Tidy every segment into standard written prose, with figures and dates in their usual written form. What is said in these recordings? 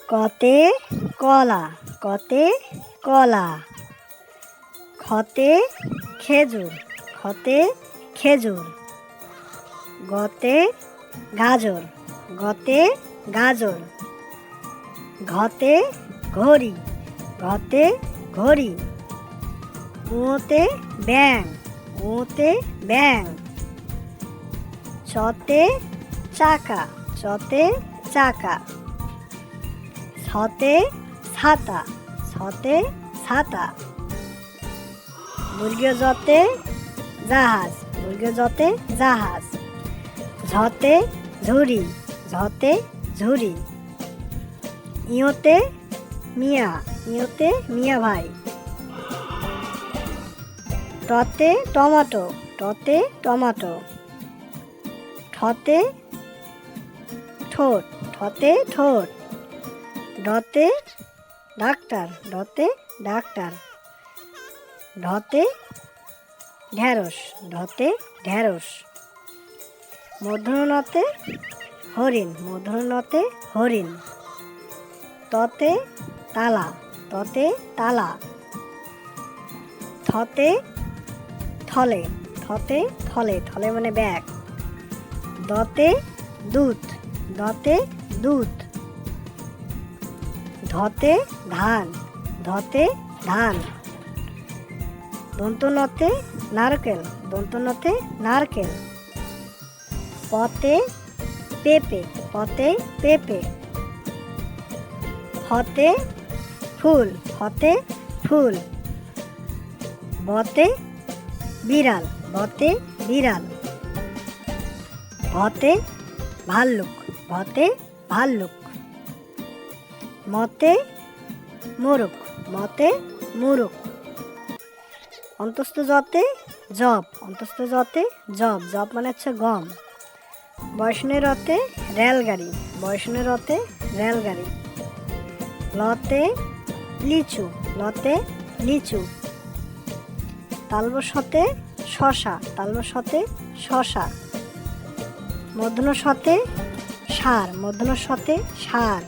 কতে কলা, কতে কলা। খতে খেজুর, খতে খেজুর। গতে গাজর, গতে গাজর। ঘতে ঘড়ি, ঘতে ঘড়ি। উঁতে ব্যাং, উঁতে ব্যাং। চতে চাকা, চতে চাকা। ছতে ছাতা, ছতে ছাতা। বর্গীয় জতে জাহাজ, বর্গীয় জতে জাহাজ। ঝতে ঝুড়ি, ঝতে ঝুড়ি। ইয়োতে মিয়া, ইয়োতে মিয়া ভাই। টতে টমেটো, টতে টমেটো। ঠতে ঠোঁট, ঠতে ঠোঁট। ডতে ডাক্তার, ডতে ডাক্তার। ঢতে ঢেঁড়স, ঢতে ঢেঁড়স। মূর্ধন্যতে হরিণ, মূর্ধন্যতে হরিণ। ততে তালা, ততে তালা। থতে থলে, থতে থলে, থলে মানে ব্যাগ। দতে দুধ, দতে দুধ। ধতে ধান, ধতে ধান। দন্তনতে নারকেল, দন্তনতে নারকেল। পতে পেঁপে, পতে পেঁপে। ফতে ফুল, ফতে ফুল। বতে বিড়াল, বতে বিড়াল। ভতে ভাল্লুক, ভতে ভাল্লুক। মতে মোরগ, মতে মোরগ। অন্তস্থ জতে জব, অন্তস্থ জতে জব, জব মানে হচ্ছে গম। বয়সনের রতে রেলগাড়ি, বয়সনের রতে রেলগাড়ি। লতে লিচু, লতে লিচু। তালবশতে শশা, তালবশতে শশা। মূর্ধন্য শতে সার, মূর্ধন্য শতে সার।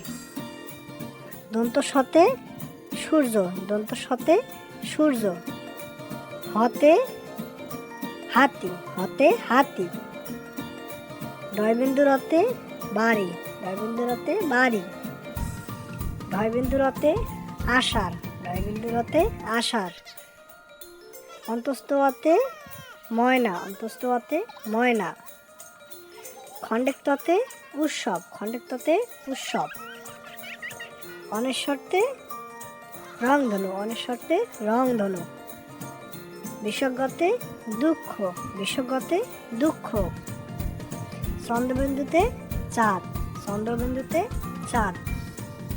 দন্ত শতে সূর্য, দন্ত শতে সূর্য। হতে হাতি, হতে হাতি। ডয়বিন্দুরতে বাড়ি, ডয়বিন্দুরতে বাড়ি। ঢয়বিন্দুরতে আষাঢ়, ঢয়বিন্দুরতে আষাঢ়। অন্তস্থতে ময়না, অন্তস্থতে ময়না। খণ্ডেক্ততে উৎসব, খণ্ডেক্ততে উৎসব। অনেশ্বরতে রংধনু, অনেশ্বরতে রংধনু। বিষগ্যতে দুঃখ, বিষগ্যতে দুঃখ। চন্দ্রবিন্দুতে চাঁদ, চন্দ্রবিন্দুতে চাঁদ।